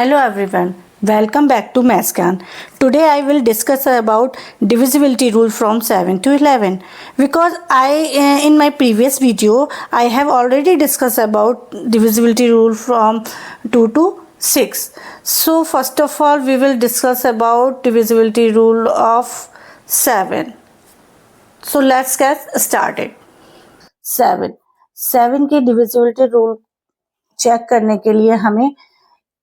Hello everyone, welcome back to Mathscan. Today I will discuss about divisibility rule from 7 to 11 because in my previous video I have already discussed about divisibility rule from 2 to 6. So first of all we will discuss about divisibility rule of 7. So let's get started. 7 के divisibility rule check करने के लिए हमें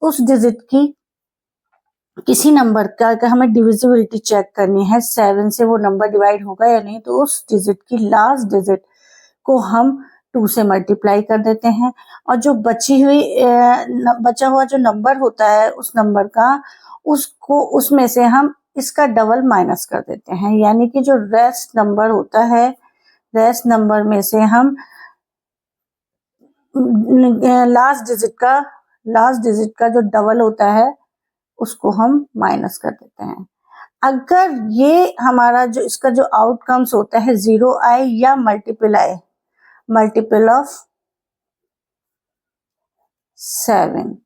उस digit की किसी number का अगर हमें डिविजिबिलिटी चेक करनी है 7 से वो नंबर डिवाइड होगा या नहीं, तो उस डिजिट की लास्ट डिजिट को हम 2 से मल्टीप्लाई कर देते हैं और जो बचा हुआ जो नंबर होता है उस नंबर का उसको उसमें से हम इसका डबल माइनस कर देते हैं, यानी कि जो रेस्ट नंबर होता है रेस्ट नंबर में से हम लास्ट डिजिट का जो डबल होता है उसको हम माइनस कर देते हैं। अगर ये हमारा जो इसका जो आउटकम्स होता है 0 आए या multiple of 7,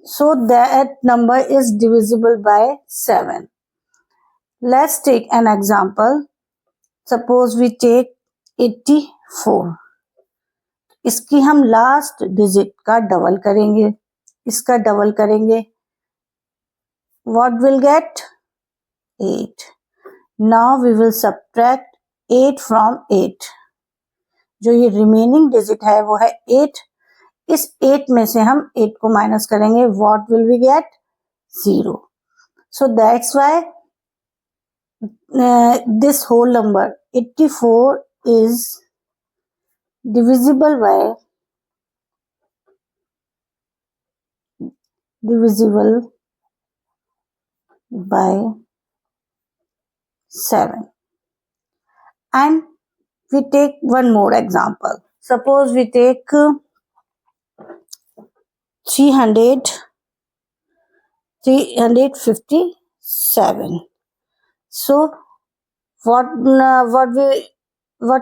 so that number is divisible by 7. Let's take an example. Suppose we take 84. इसकी हम लास्ट डिजिट का डबल करेंगे, इसका डबल करेंगे, what will get 8. Now we will subtract 8 from 8. जो ये रिमेनिंग डिजिट है वो है 8. इस 8 में से हम 8 को माइनस करेंगे, what will we get 0. So that's why this whole number 84 is divisible by 7. And we take one more example. Suppose we take 357. So what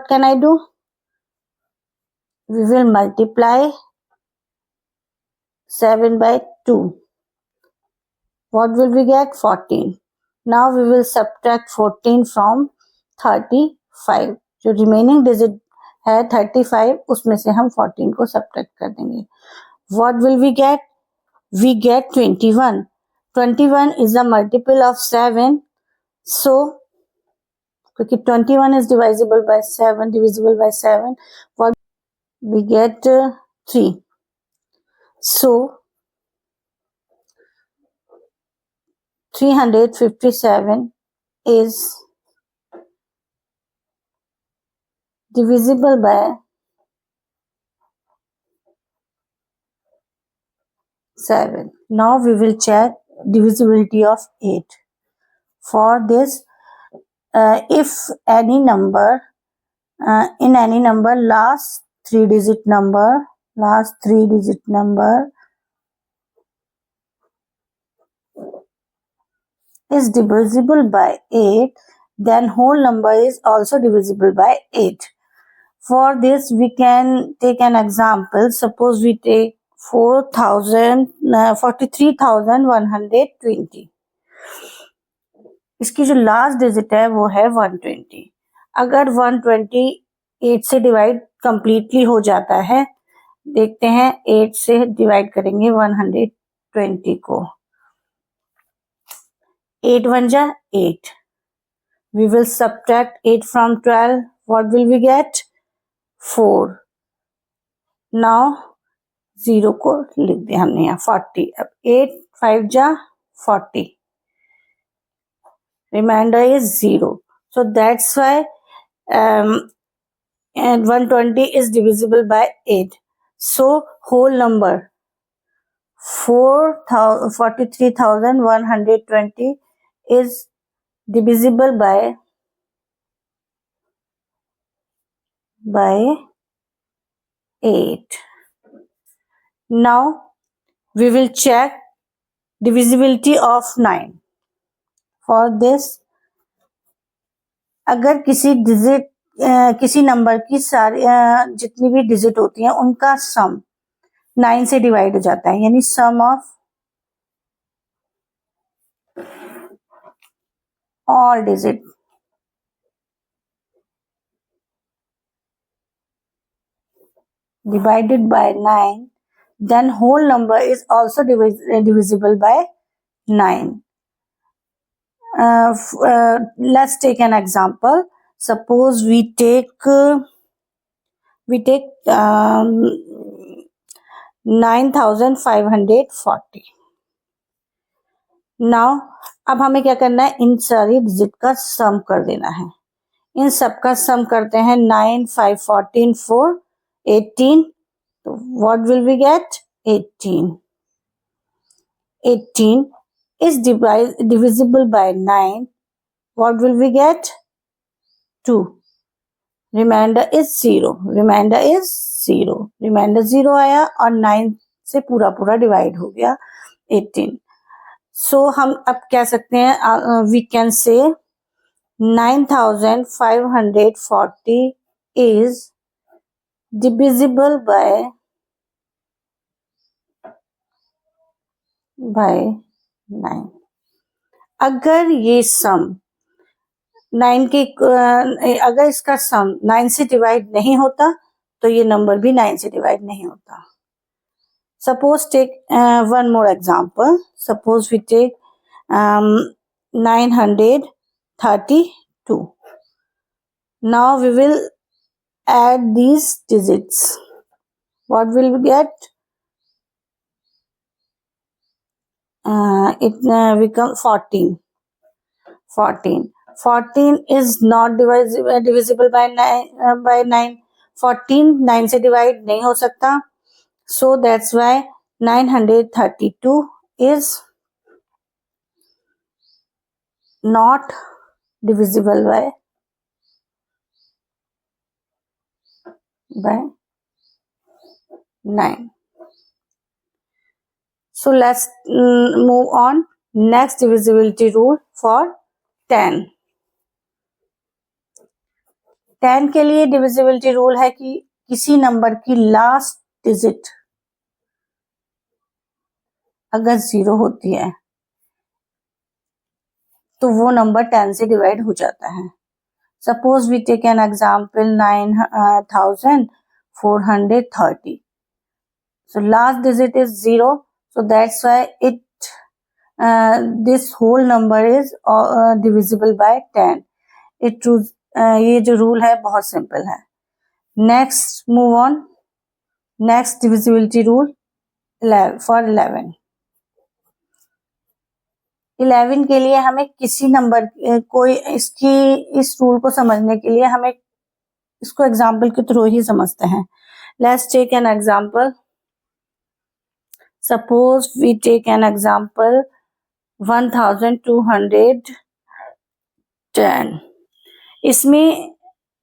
can I do? We will multiply 7 by 2. What will we get? 14. Now we will subtract 14 from 35. जो remaining digit है 35 उसमें से हम 14 को subtract कर देंगे. What will we get? We get 21. 21 is a multiple of 7. So क्योंकि 21 is divisible by 7, what we get 3. So 357 is divisible by 7. Now we will check divisibility of 8. For this, if any number in any number last three digit number is divisible by 8, then whole number is also divisible by 8. For this we can take an example. Suppose we take 43,120. इसकी जो last digit है वो है 120. अगर 128 से divide completely हो जाता है, देखते हैं 8 से डिवाइड करेंगे 120 को. 8 1 जा 8. We will subtract 8 from 12. What will we get? 4. Now 0 को लिख दिया हमने यहाँ 40. अब 8 5 जा 40. Remainder is 0. So that's why and 120 is divisible by 8. So whole number 43,120 is divisible by 8. Now we will check divisibility of 9. For this, अगर किसी number की सारी जितनी भी डिजिट होती हैं उनका सम 9 से डिवाइड हो जाता है, यानी सम of all digit. Divided by 9, then whole number is also divisible by 9. Let's take an example. Suppose we take 9540. Now अब हमें क्या करना है, इन सारी डिजिट का सम कर देना है. इन सब का सम करते हैं. 9, 5, 14, 4, 18. तो what will we get? 18. 18 is divisible by 9. What will we get? 2. Remainder is 0. Remainder is 0. Remainder 0 आया और 9 से पूरा पूरा डिवाइड हो गया 18. So हम अब कह सकते हैं, we can say 9540 is divisible by 9. अगर ये सम 9 के अगर इसका सम 9 से डिवाइड नहीं होता तो ये नंबर भी 9 से डिवाइड नहीं होता. Suppose take one more example. Suppose we take 932. Now we will add these digits. What will we get? It become 14. 14 is not divisible by 9. 14 9 से डिवाइड नहीं हो सकता. So that's why 932 is not divisible by 9. So let's move on. Next divisibility rule for 10. 10 के लिए divisibility rule है कि किसी number की लास्ट डिजिट अगर 0 होती है तो वो नंबर 10 से डिवाइड हो जाता है. Suppose we take an example 9430. So last digit is 0. So that's why this whole number is divisible by 10. ये जो रूल है बहुत सिंपल है. Next move on. Next divisibility rule for 11. 11 के लिए हमें किसी नंबर इस रूल को समझने के लिए हमें इसको एग्जाम्पल के थ्रू ही समझते हैं. Let's take an example. Suppose we take an example 1210. इसमें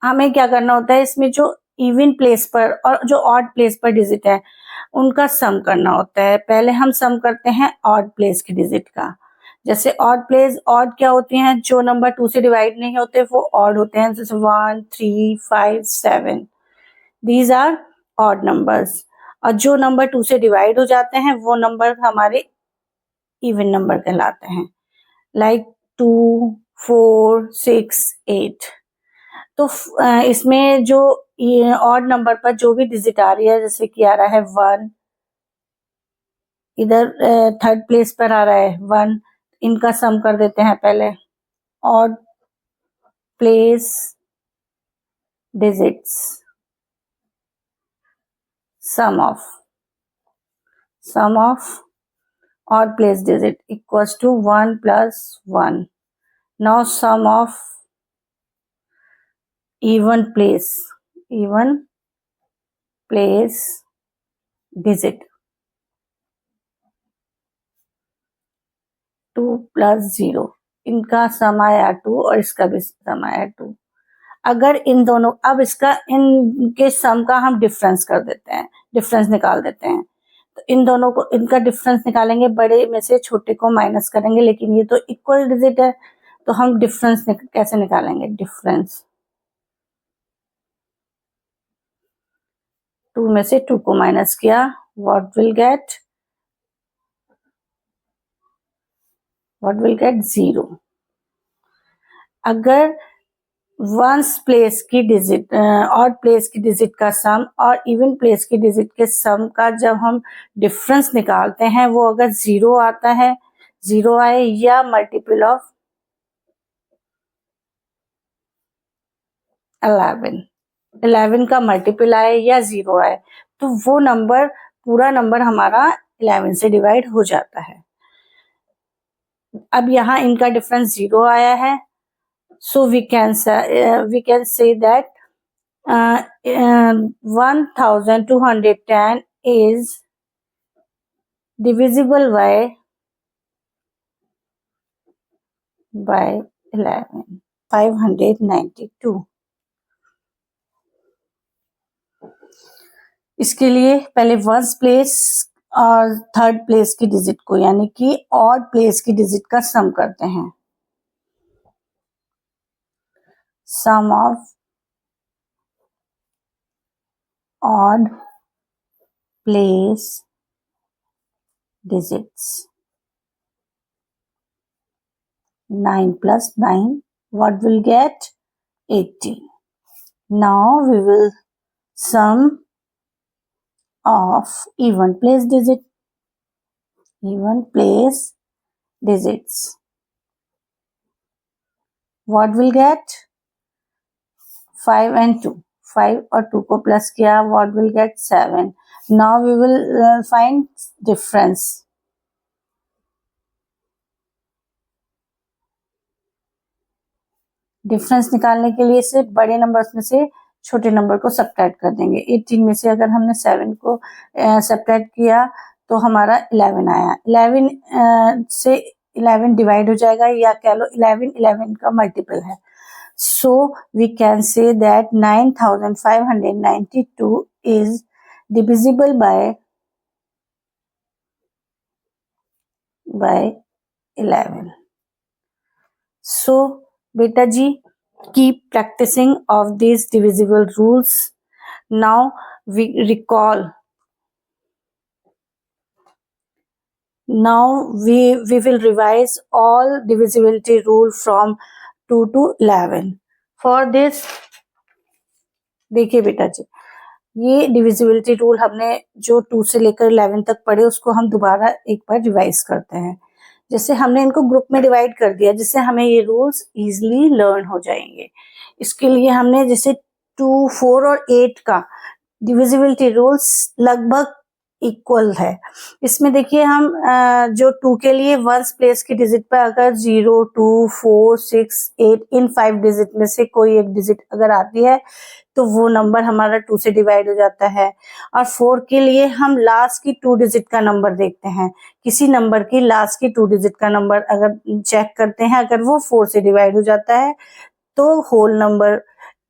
हमें क्या करना होता है, इसमें जो इवन प्लेस पर और जो ऑड प्लेस पर डिजिट है उनका सम करना होता है. पहले हम सम करते हैं ऑड प्लेस की डिजिट का. जैसे ऑड प्लेस ऑड क्या होती हैं, जो नंबर 2 से डिवाइड नहीं होते वो ऑड होते हैं. जैसे 1, 3, 5, 7. These are odd numbers. और जो नंबर 2 से डिवाइड हो जाते हैं वो नंबर हमारे इवन नंबर कहलाते हैं. लाइक 2, 4, 6, 8. तो इसमें जो ऑड नंबर पर जो भी डिजिट आ रही है, जैसे कि आ रहा है 1, इधर थर्ड प्लेस पर आ रहा है 1, इनका सम कर देते हैं पहले. Odd place digits, sum of odd place digit equals to 1 plus 1. Now sum of even place digit 2 plus 0. इनका सम आया 2 और इसका भी सम आया 2. अगर इन दोनों, अब इनके सम का हम डिफरेंस कर देते हैं, डिफरेंस निकाल देते हैं. तो इन दोनों को, इनका डिफरेंस निकालेंगे, बड़े में से छोटे को माइनस करेंगे. लेकिन ये तो इक्वल डिजिट है तो हम डिफरेंस कैसे निकालेंगे? डिफरेंस 2 में से 2 को माइनस किया, व्हाट विल गेट 0. अगर वंस प्लेस की डिजिट ऑड प्लेस की डिजिट का सम और इवन प्लेस की डिजिट के सम का जब हम डिफरेंस निकालते हैं वो अगर 0 आता है, 0 आए या मल्टीपल ऑफ 11 का मल्टीपल आए या 0 आए, तो वो नंबर पूरा नंबर हमारा 11 से डिवाइड हो जाता है। अब यहाँ इनका डिफरेंस 0 आया है, so we can say that 1210 is divisible by 11, 592। इसके लिए पहले वंस प्लेस और थर्ड प्लेस की डिजिट को यानी कि ऑड प्लेस की डिजिट का सम करते हैं। Sum of odd place digits, 9 plus 9, what will get? 18. Now we will sum of even place digits. What will get? 5 and 2. 5 और 2 को प्लस किया, what will get? 7. Now we will find difference. Difference निकालने के लिए सिर्फ बड़े numbers में से छोटे नंबर को सब्ट्रैक्ट कर देंगे। 18 में से अगर हमने 7 को सब्ट्रैक्ट किया तो हमारा 11 आया। 11 से 11 डिवाइड हो जाएगा या कह लो 11 का मल्टीपल है। So we can say that 9592 is divisible by 11। So बेटा जी, keep practicing of these divisible rules. Now we recall. Now we will revise all divisibility rule from 2 to 11. For this, देखिए बेटा जी, ये डिविजिबिलिटी रूल हमने जो 2 से लेकर 11 तक पढ़े उसको हम दोबारा एक बार रिवाइज करते हैं। जैसे हमने इनको ग्रुप में डिवाइड कर दिया जिससे हमें ये रूल्स इजीली लर्न हो जाएंगे। इसके लिए हमने जैसे 2, 4 और 8 का डिविजिबिलिटी रूल्स लगभग इक्वल है। इसमें देखिए हम जो 2 के लिए वंस प्लेस की डिजिट पर अगर 0, 2, 4, 6, 8 इन 5 डिजिट में से कोई एक डिजिट अगर आती है तो वो नंबर हमारा 2 से डिवाइड हो जाता है। और 4 के लिए हम लास्ट की 2 डिजिट का नंबर देखते हैं। किसी नंबर की लास्ट की 2 डिजिट का नंबर अगर चेक करते हैं, अगर वो 4 से डिवाइड हो जाता है तो whole number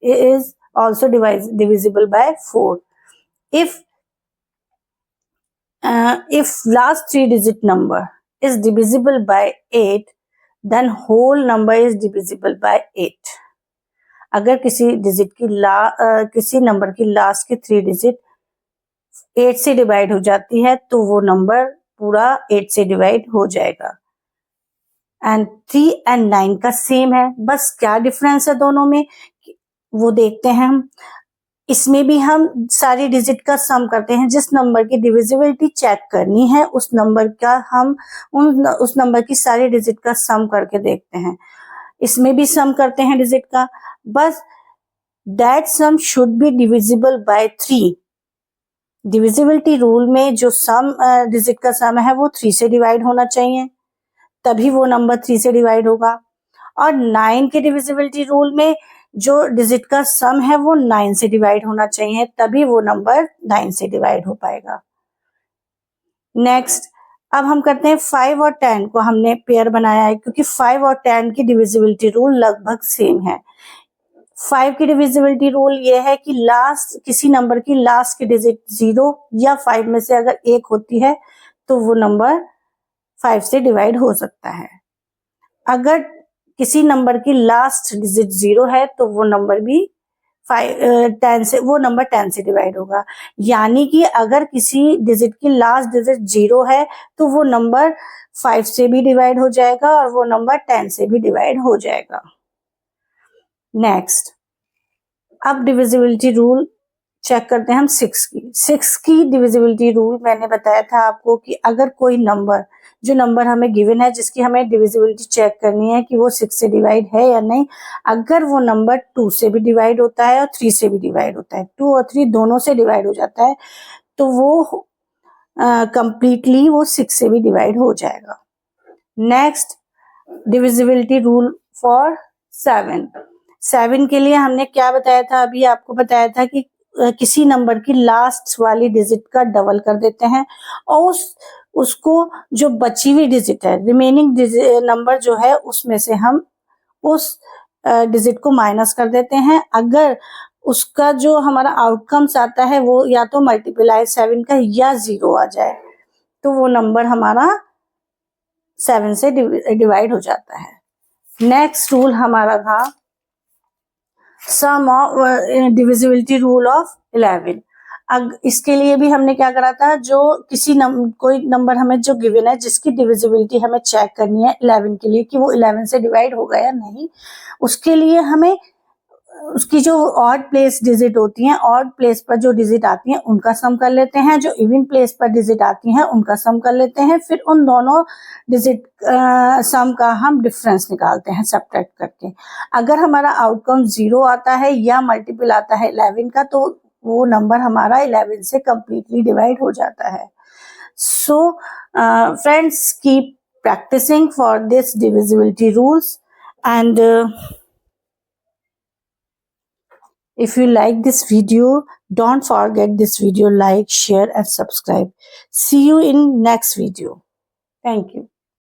is also divisible by 4. If last 3 digit number is divisible by 8, then whole number is divisible by 8. अगर किसी डिजिट की किसी नंबर की लास्ट की 3 डिजिट 8 से डिवाइड हो जाती है तो वो नंबर पूरा 8 से डिवाइड हो जाएगा। एंड 3 and 9 का सेम है, बस क्या डिफरेंस है दोनों में वो देखते हैं हम। इसमें भी हम सारी डिजिट का सम करते हैं। जिस नंबर की डिविजिबिलिटी चेक करनी है उस नंबर का हम उस नंबर की सारी डिजिट का सम करके देखते हैं। इसमें भी सम करते हैं डिजिट का, बस that sum should be divisible by 3। Divisibility rule में जो सम डिजिट का सम है वो 3 से डिवाइड होना चाहिए, तभी वो नंबर 3 से डिवाइड होगा। और 9 के डिविजिबिलिटी रूल में जो डिजिट का सम है वो 9 से डिवाइड होना चाहिए, तभी वो नंबर 9 से डिवाइड हो पाएगा। नेक्स्ट, अब हम करते हैं 5 और 10 को हमने पेयर बनाया है क्योंकि 5 और 10 की डिविजिबिलिटी रूल लगभग सेम है। 5 की डिविजिबिलिटी रूल ये है कि लास्ट किसी नंबर की लास्ट की डिजिट 0 या 5 में से अगर एक होती है तो वो नंबर 5 से डिवाइड हो सकता है। अगर किसी नंबर की लास्ट डिजिट 0 है तो वो नंबर भी 10 से डिवाइड होगा। यानी कि अगर किसी डिजिट की लास्ट डिजिट 0 है तो वो नंबर 5 से भी डिवाइड हो जाएगा और वो नंबर 10 से भी डिवाइड हो जाएगा। नेक्स्ट, अब डिविजिबिलिटी रूल चेक करते हैं हम 6 की डिविजिबिलिटी रूल मैंने बताया था आपको कि अगर कोई नंबर, जो नंबर हमें गिवन है जिसकी हमें डिविजिबिलिटी चेक करनी है कि वो 6 से डिवाइड है या नहीं, अगर वो नंबर 2 से भी डिवाइड होता है और 3 से भी डिवाइड होता है, 2 और 3 दोनों से डिवाइड हो जाता है, तो वो कंप्लीटली वो 6 से भी डिवाइड हो जाएगा। नेक्स्ट, डिविजिबिलिटी रूल फॉर 7 के लिए हमने क्या बताया था, अभी आपको बताया था कि किसी नंबर की लास्ट वाली डिजिट का डबल कर देते हैं और उसको जो बची हुई डिजिट है, रिमेनिंग नंबर जो है, उसमें से हम उस डिजिट को माइनस कर देते हैं। अगर उसका जो हमारा आउटकम्स आता है वो या तो मल्टीप्लाई 7 का या 0 आ जाए, तो वो नंबर हमारा 7 से डिवाइड हो जाता है। नेक्स्ट रूल हमारा था सम ऑफ डिविजिबिलिटी रूल ऑफ 11। इसके लिए भी हमने क्या करा था, जो कोई नंबर हमें जो गिवन है जिसकी डिविजिबिलिटी हमें चेक करनी है 11 के लिए कि वो 11 से डिवाइड होगा या नहीं, उसके लिए हमें उसकी जो ऑड प्लेस डिजिट होती हैं, ऑड प्लेस पर जो डिजिट आती हैं उनका सम कर लेते हैं, जो इवन प्लेस पर डिजिट आती हैं उनका सम कर लेते हैं, फिर उन दोनों डिजिट सम का हम डिफरेंस निकालते हैं सब्ट्रैक्ट करके। अगर हमारा आउटकम 0 आता है या मल्टीपल आता है 11 का, तो वो नंबर हमारा 11 से कंप्लीटली डिवाइड हो जाता है। So friends, keep practicing for this divisibility rules, and if you like this video, don't forget this video, like, share and subscribe. See you in next video. Thank you.